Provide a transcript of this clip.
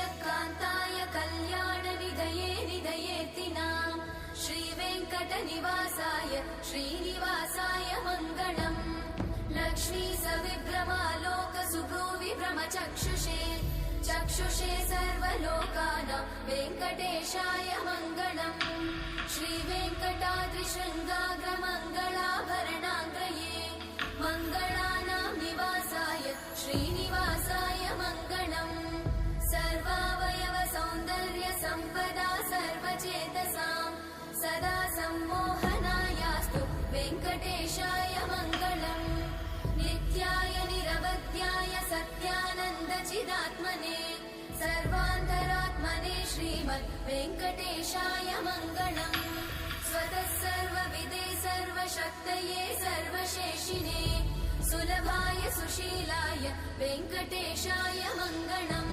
श्रियकान्ताय कल्याणनिधये निधयेतिनाम् श्रीवेङ्कटनिवासाय श्रीनिवासाय मङ्गलम् लक्ष्मी सविभ्रमालोक सुभ्रूविभ्रमचक्षुषे चक्षुषे सर्वलोकानां वेङ्कटेशाय मङ्गलम् श्रीवेङ्कटाद्रिशृङ्गाग्रमङ्गलाभरणाङ्गये मङ्गलानां निवासाय श्रीनिवासाय मङ्गलम् सर्वावयव सौन्दर्य सम्पदा सर्वचेतसां सदा सम्मोहनायास्तु वेङ्कटेशाय मङ्गलम् नित्याय निरवध्याय सत्यानन्दचिदात्मने सर्वान्तरात्मने श्रीमद् वेङ्कटेशाय मङ्गलम् स्वतः सर्वविदे सर्वशक्तये सर्वशेषिने सुलभाय सुशीलाय वेङ्कटेशाय मङ्गलम्